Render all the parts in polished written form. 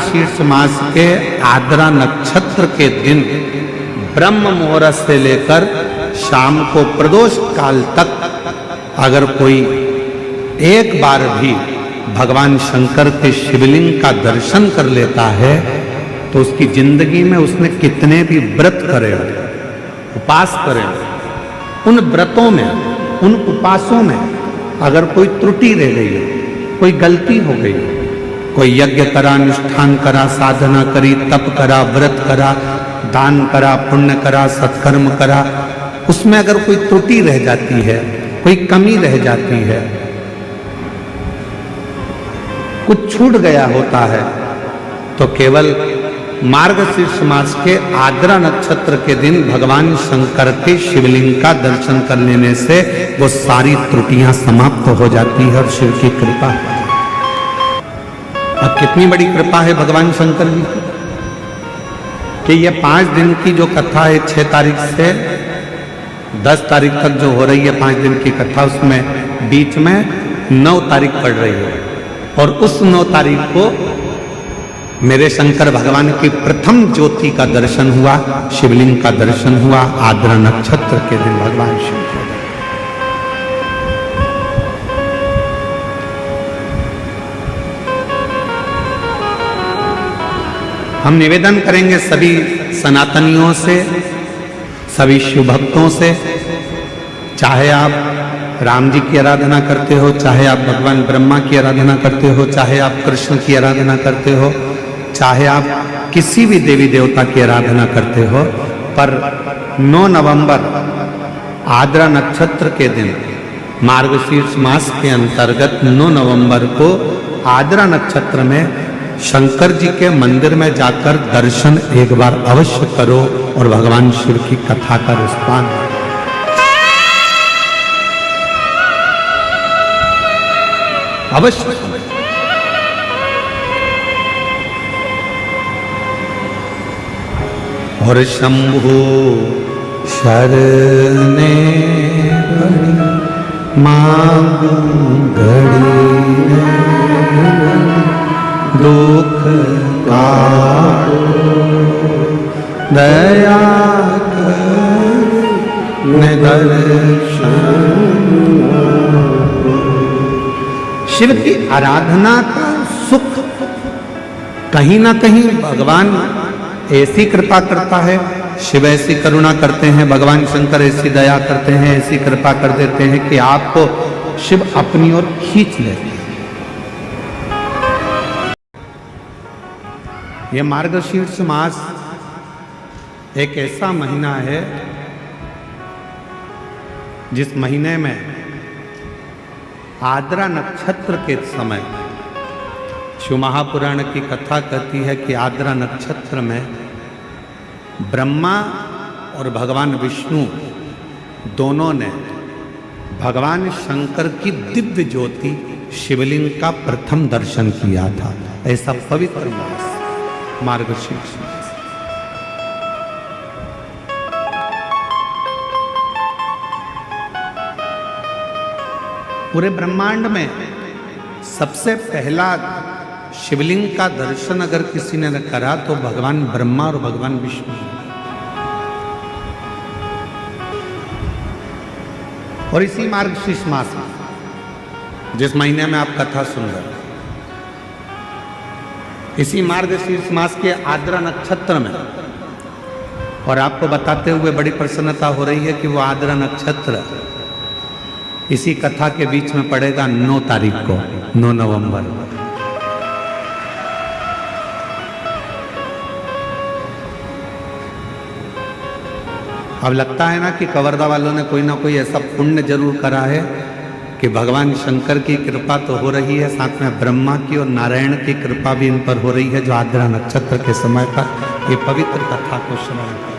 मार्गशीर्ष मास के आद्रा नक्षत्र के दिन ब्रह्म मुहूर्त से लेकर शाम को प्रदोष काल तक अगर कोई एक बार भी भगवान शंकर के शिवलिंग का दर्शन कर लेता है तो उसकी जिंदगी में उसने कितने भी व्रत करे, उपास करे, उन व्रतों में, उन उपासों में अगर कोई त्रुटि रह गई हो, कोई गलती हो गई, कोई यज्ञ करा, अनुष्ठान करा, साधना करी, तप करा, व्रत करा, दान करा, पुण्य करा, सत्कर्म करा, उसमें अगर कोई त्रुटि रह जाती है, कोई कमी रह जाती है, कुछ छूट गया होता है, तो केवल मार्गशीर्ष मास के आद्रा नक्षत्र के दिन भगवान शंकर के शिवलिंग का दर्शन कर लेने से वो सारी त्रुटियां समाप्त हो जाती है और शिव की कृपा। अब कितनी बड़ी कृपा है भगवान शंकर जी की कि ये 5 दिन की जो कथा है 6 तारीख से 10 तारीख तक जो हो रही है 5 दिन की कथा, उसमें बीच में 9 तारीख पड़ रही है और उस 9 तारीख को मेरे शंकर भगवान की प्रथम ज्योति का दर्शन हुआ, शिवलिंग का दर्शन हुआ आद्रा नक्षत्र के दिन भगवान शिव को। हम निवेदन करेंगे सभी सनातनियों से, सभी शिव भक्तों से, चाहे आप राम जी की आराधना करते हो, चाहे आप भगवान ब्रह्मा की आराधना करते हो, चाहे आप कृष्ण की आराधना करते हो, चाहे आप किसी भी देवी देवता की आराधना करते हो, पर 9 नवंबर आद्रा नक्षत्र के दिन मार्गशीर्ष मास के अंतर्गत 9 नवंबर को आद्रा नक्षत्र में शंकर जी के मंदिर में जाकर दर्शन एक बार अवश्य करो और भगवान शिव की कथा का रसपान अवश्य। और शंभु शरणे मांग घड़ी दुख काटो दया कर दर्शन। शिव की आराधना का सुख कहीं ना कहीं भगवान ऐसी कृपा करता है, शिव ऐसी करुणा करते हैं, भगवान शंकर ऐसी दया करते हैं, ऐसी कृपा कर देते हैं कि आपको शिव अपनी ओर खींच लेते हैं। यह मार्गशीर्ष मास एक ऐसा महीना है जिस महीने में आद्रा नक्षत्र के समय शिव महापुराण की कथा कहती है कि आद्रा नक्षत्र में ब्रह्मा और भगवान विष्णु दोनों ने भगवान शंकर की दिव्य ज्योति शिवलिंग का प्रथम दर्शन किया था। ऐसा पवित्र मास मार्गशीर्ष मास। पूरे ब्रह्मांड में सबसे पहला शिवलिंग का दर्शन अगर किसी ने करा तो भगवान ब्रह्मा और भगवान विष्णु। और इसी मार्गशीर्ष मास में जिस महीने में आप कथा सुन रहे हैं, इसी मार्गशीर्ष मास के आद्रा नक्षत्र में, और आपको बताते हुए बड़ी प्रसन्नता हो रही है कि वो आद्रा नक्षत्र इसी कथा के बीच में पड़ेगा 9 तारीख को, 9 नवंबर। अब लगता है ना कि कवर्धा वालों ने कोई ना कोई ऐसा पुण्य जरूर करा है कि भगवान शंकर की कृपा तो हो रही है, साथ में ब्रह्मा की और नारायण की कृपा भी इन पर हो रही है, जो आद्रा नक्षत्र के समय पर ये पवित्र कथा को श्रवण कर।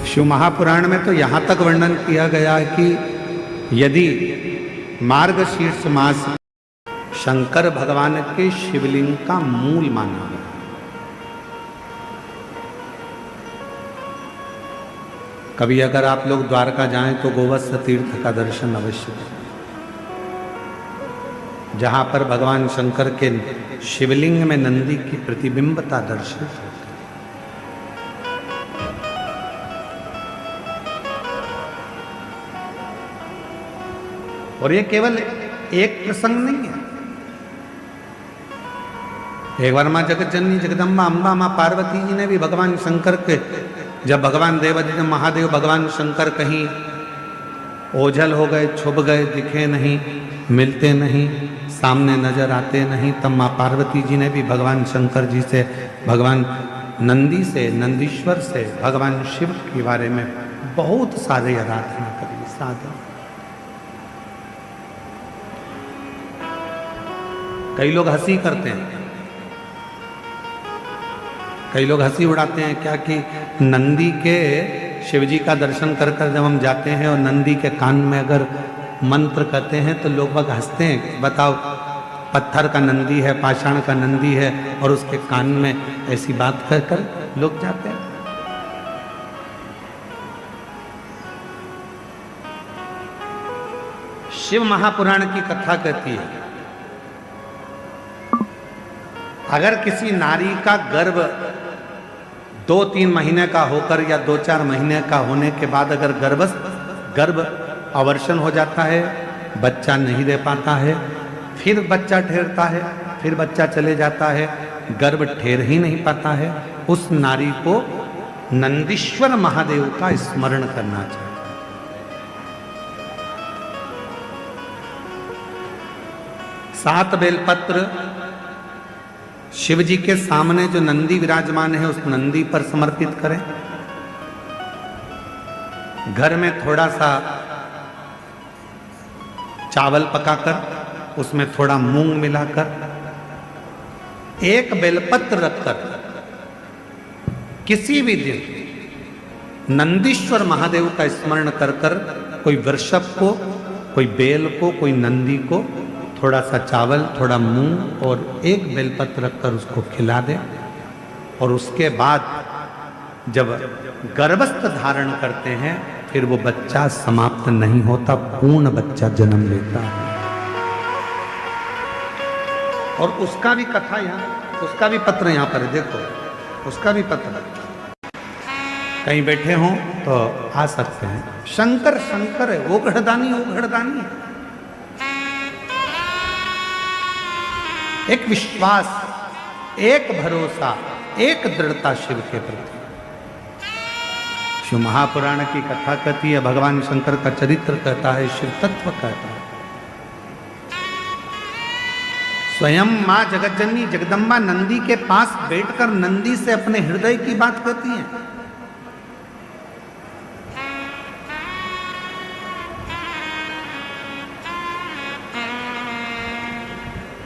शिव महापुराण में तो यहाँ तक वर्णन किया गया है कि यदि मार्गशीर्ष मास शंकर भगवान के शिवलिंग का मूल माना गया, कभी अगर आप लोग द्वारका जाएं तो गोवत्स तीर्थ का दर्शन अवश्य करें। जहां पर भगवान शंकर के शिवलिंग में नंदी की प्रतिबिंबता दर्शित होती। और ये केवल एक प्रसंग नहीं है। एक बार मां जगत जननी जगदम्बा अम्बा मां पार्वती जी ने भी भगवान शंकर के, जब भगवान देवादिदेव महादेव भगवान शंकर कहीं ओझल हो गए, छुप गए, दिखे नहीं, मिलते नहीं, सामने नजर आते नहीं, तब मां पार्वती जी ने भी भगवान शंकर जी से, भगवान नंदी से, नंदीश्वर से, भगवान शिव के बारे में बहुत सारे आराधना करी, साधना। कई लोग हंसी करते हैं, कई लोग हंसी उड़ाते हैं क्या कि नंदी के शिव जी का दर्शन कर कर जब हम जाते हैं और नंदी के कान में अगर मंत्र कहते हैं तो लोग बाग हंसते हैं। बताओ, पत्थर का नंदी है, पाषाण का नंदी है, और उसके कान में ऐसी बात कर कर लोग जाते हैं। शिव महापुराण की कथा कहती है, अगर किसी नारी का गर्भ 2-3 महीने का होकर या 2-4 महीने का होने के बाद अगर गर्भ अवर्षण हो जाता है, बच्चा नहीं दे पाता है, फिर बच्चा ठहरता है, फिर बच्चा चले जाता है, गर्भ ठहर ही नहीं पाता है, उस नारी को नंदीश्वर महादेव का स्मरण करना चाहिए। सात बेलपत्र शिव जी के सामने जो नंदी विराजमान है उस नंदी पर समर्पित करें। घर में थोड़ा सा चावल पकाकर उसमें थोड़ा मूंग मिलाकर एक बेलपत्र रखकर किसी भी दिन नंदीश्वर महादेव का स्मरण कर कर कोई वृषभ को, कोई बेल को, कोई नंदी को थोड़ा सा चावल, थोड़ा मूंग और एक बेलपत्र रखकर उसको खिला दे। और उसके बाद जब गर्भस्थ धारण करते हैं फिर वो बच्चा समाप्त नहीं होता, पूर्ण बच्चा जन्म लेता है। और उसका भी कथा यहाँ, उसका भी पत्र यहाँ पर है, देखो उसका भी पत्र। कहीं बैठे हों तो आ सकते हैं। शंकर शंकर है, ओघड़दानी ओघड़दानी है। एक विश्वास, एक भरोसा, एक दृढ़ता शिव के प्रति। शिव महापुराण की कथा कहती है, भगवान शंकर का चरित्र कहता है, शिव तत्व कहता है। स्वयं मां जगतजननी जगदम्बा नंदी के पास बैठकर नंदी से अपने हृदय की बात कहती हैं।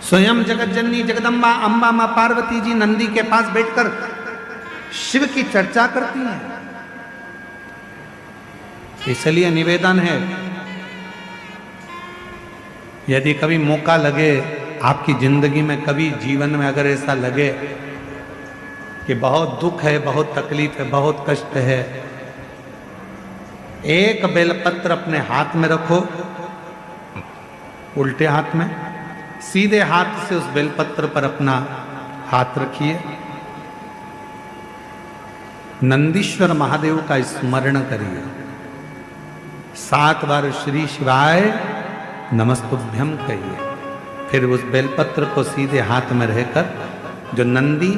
स्वयं जगतजननी जगदम्बा अम्बा मां पार्वती जी नंदी के पास बैठकर शिव की चर्चा करती हैं। इसलिए निवेदन है, यदि कभी मौका लगे आपकी जिंदगी में, कभी जीवन में अगर ऐसा लगे कि बहुत दुख है, बहुत तकलीफ है, बहुत कष्ट है, एक बेलपत्र अपने हाथ में रखो, उल्टे हाथ में, सीधे हाथ से उस बेलपत्र पर अपना हाथ रखिए, नंदीश्वर महादेव का स्मरण करिए, 7 बार श्री शिवाय नमस्तुभ्यम कहिए। फिर उस बेलपत्र को सीधे हाथ में रहकर, जो नंदी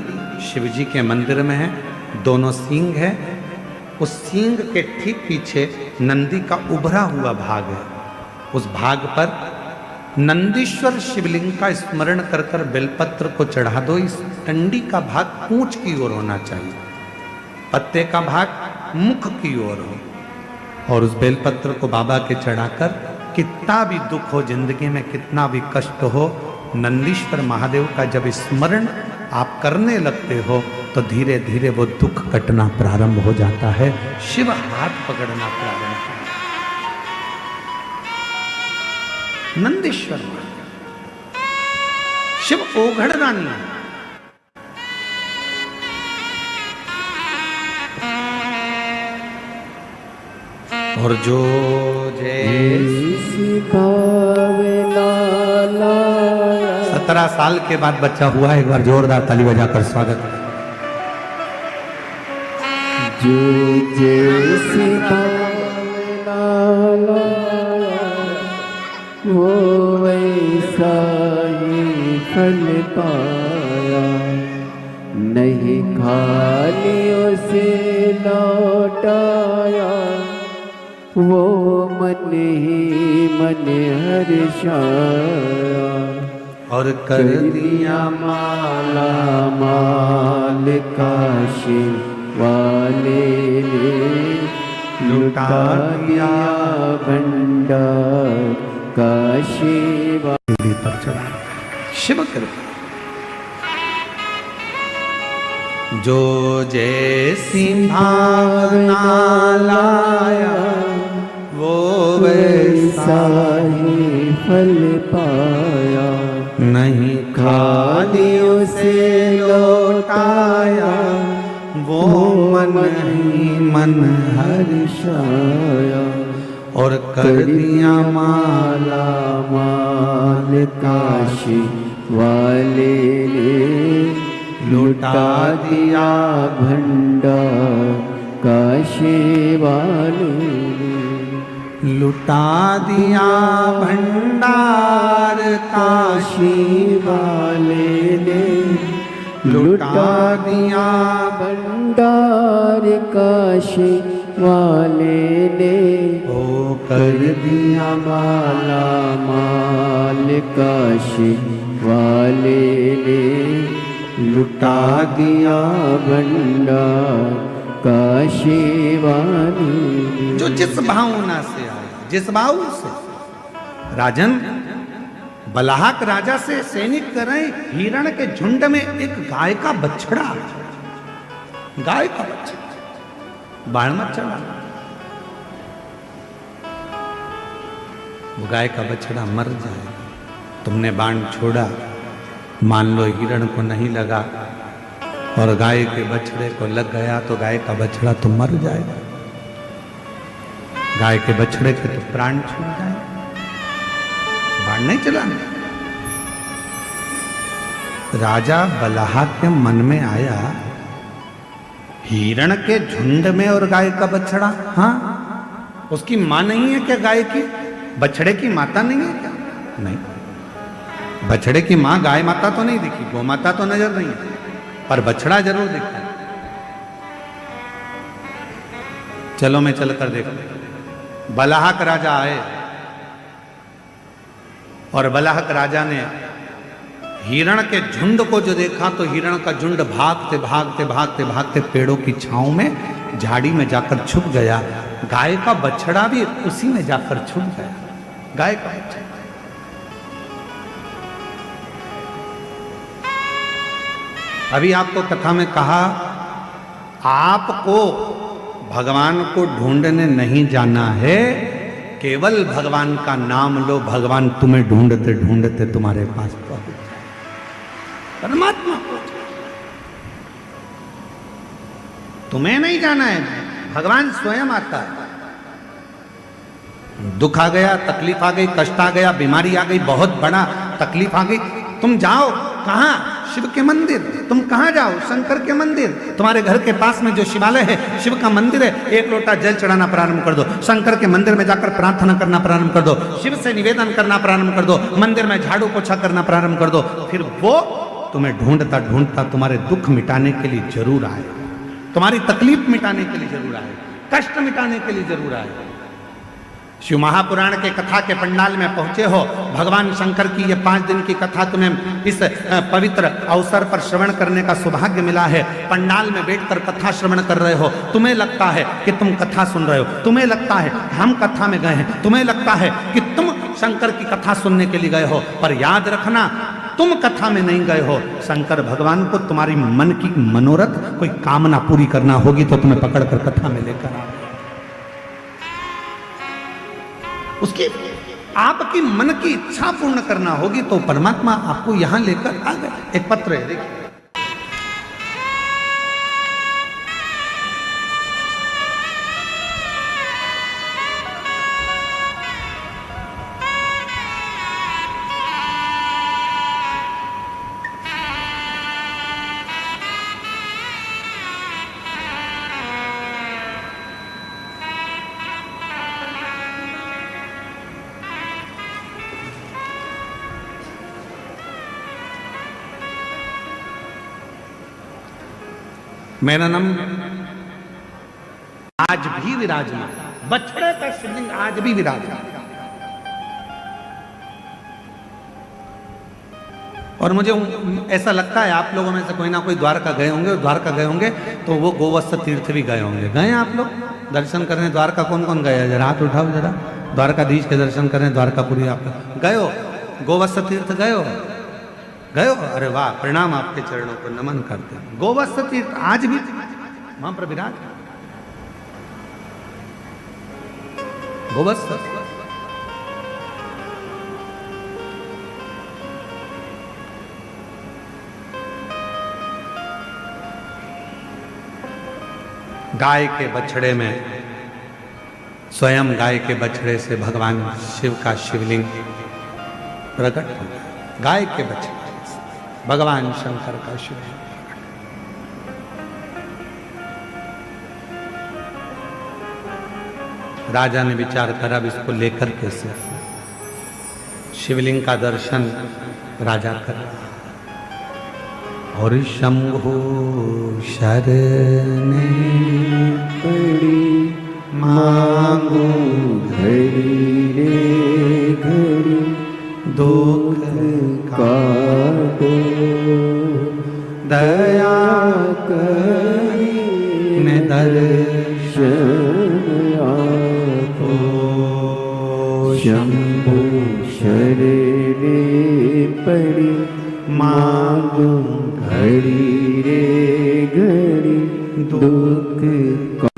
शिवजी के मंदिर में है, दोनों सींग है, उस सींग के ठीक पीछे नंदी का उभरा हुआ भाग है, उस भाग पर नंदीश्वर शिवलिंग का स्मरण कर कर बेलपत्र को चढ़ा दो। इस टंडी का भाग पूंछ की ओर होना चाहिए, पत्ते का भाग मुख की ओर हो। और उस बेलपत्र को बाबा के चढ़ाकर, कितना भी दुख हो जिंदगी में, कितना भी कष्ट हो, नंदीश्वर महादेव का जब स्मरण आप करने लगते हो तो धीरे धीरे वो दुख कटना प्रारंभ हो जाता है, शिव हाथ पकड़ना प्रारंभ होता है। नंदीश्वर शिव ओघड़दानी है। और जो जैसी भावे लाला 17 साल के बाद बच्चा हुआ है। एक बार जोरदार ताली बजाकर स्वागत करें। जो जैसे भावना लाया वो वैसा ही फल पाया, नहीं खाली उसे लौटाया, वो मन ही मन हर्षाया, और कर दिया माला माल काशी वाले ने, लुटा दिया भंडार काशी वाले पर चढ़ा। शिव कृपा जो जैसी भावना लाया वो वैसा ही फल पाया, नहीं खाली उसे लौटाया, वो मन ही मन हर्षाया, और कर दिया माला माल काशी वाले ने, लुटा दिया भंडार काशी वाले ने, लुटा दिया भंडार काशी वाले ने, लुटा दिया भंडार काशी वाले ने, ओ कर दिया माला माल काशी वाले ने, लुटा दिया भंडार काशी वाले ने। जो जिस भावना से आया, जिस भाव से। राजन बलाहक राजा से सैनिक कर रहे, हिरण के झुंड में एक गाय का बछड़ा, गाय का बछड़ा बाण मत चला, वो गाय का बछड़ा मर जाएगा। तुमने बाण छोड़ा, मान लो हिरण को नहीं लगा और गाय के बछड़े को लग गया तो गाय का बछड़ा तो मर जाएगा, गाय के बछड़े के तो प्राण छूट जाए। बाण नहीं चलाने। राजा बलाहक के मन में आया, हिरण के झुंड में और गाय का बछड़ा, हाँ उसकी मां नहीं है क्या? गाय की बछड़े की माता नहीं है क्या? नहीं, बछड़े की मां गाय माता तो नहीं दिखी, गौ माता तो नजर नहीं है, पर बछड़ा जरूर दिखता है। चलो मैं चलकर देखो। बलाहक राजा आए और बलाहक राजा ने हिरण के झुंड को जो देखा तो हिरण का झुंड भागते भागते भागते भागते पेड़ों की छांव में झाड़ी में जाकर छुप गया। गाय का बछड़ा भी उसी में जाकर छुप गया। गाय का बछड़ा। अभी आपको कथा में कहा, आपको भगवान को ढूंढने नहीं जाना है, केवल भगवान का नाम लो, भगवान तुम्हें ढूंढते ढूंढते तुम्हारे पास पहुंच जाए। परमात्मा पहुंच, तुम्हें नहीं जाना है, भगवान स्वयं आता है। दुख आ गया, तकलीफ आ गई, कष्ट आ गया, बीमारी आ गई, बहुत बड़ा तकलीफ आ गई, तुम जाओ कहां? शिव के मंदिर। तुम कहां जाओ? शंकर के मंदिर। तुम्हारे घर के पास में जो शिवालय है, शिव का मंदिर है, एक लोटा जल चढ़ाना प्रारंभ कर दो। शंकर के मंदिर में जाकर प्रार्थना करना प्रारंभ कर दो, शिव से निवेदन करना प्रारंभ कर दो, मंदिर में झाड़ू पोछा करना प्रारंभ कर दो। फिर वो तुम्हें ढूंढता ढूंढता तुम्हारे दुख मिटाने के लिए जरूर आए, तुम्हारी तकलीफ मिटाने के लिए जरूर आए, कष्ट मिटाने के लिए जरूर आए। शिव महापुराण के कथा के पंडाल में पहुंचे हो, भगवान शंकर की ये 5 दिन की कथा तुम्हें इस पवित्र अवसर पर श्रवण करने का सौभाग्य मिला है। पंडाल में बैठकर कथा श्रवण कर रहे हो, तुम्हें लगता है कि तुम कथा सुन रहे हो, तुम्हें लगता है हम कथा में गए हैं, तुम्हें लगता है कि तुम शंकर की कथा सुनने के लिए गए हो, पर याद रखना तुम कथा में नहीं गए हो। शंकर भगवान को तुम्हारी मन की मनोरथ, कोई कामना पूरी करना होगी तो तुम्हें पकड़कर कथा में लेकर आओ। उसकी आपकी मन की इच्छा पूर्ण करना होगी तो परमात्मा आपको यहां लेकर आ गए। एक पत्र है, देखिए। मेरा नाम आज भी विराजमान, बछड़े का शिवलिंग आज भी विराजमान। और मुझे ऐसा लगता है आप लोगों में से कोई ना कोई द्वारका गए होंगे, द्वारका गए होंगे तो वो गोवत्स तीर्थ भी गए होंगे। गए आप लोग दर्शन करने द्वारका? कौन कौन गए? जरा हाथ उठाओ जरा। द्वारकाधीश के दर्शन करने द्वारकापुरी आप गए हो? गोवत्स तीर्थ गए हो? गए हो? अरे वाह, प्रणाम, आपके चरणों को नमन करते हैं। गोवत्स तीर्थ आज भी वहां पर विराज गोवत्स। गाय के बछड़े में, स्वयं गाय के बछड़े से भगवान शिव का शिवलिंग प्रकट हो गया। गाय के बछड़े से भगवान शंकर का शिवलिंग। राजा ने विचार करा अब इसको लेकर कैसे, शिवलिंग का दर्शन राजा कर। और शंभु शरणे पड़ी मांगू घड़ी रे घड़ी दुख काटो दया करी ने दर्शन आपो शंभु शरणे पड़ी मांगू घड़ी रे घड़ी दुख का।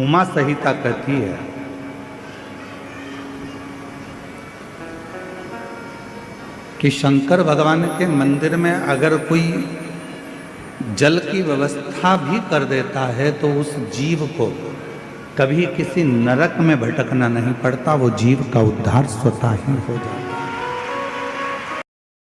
उमा संहिता कहती है कि शंकर भगवान के मंदिर में अगर कोई जल की व्यवस्था भी कर देता है तो उस जीव को कभी किसी नरक में भटकना नहीं पड़ता, वो जीव का उद्धार स्वतः ही हो जाता।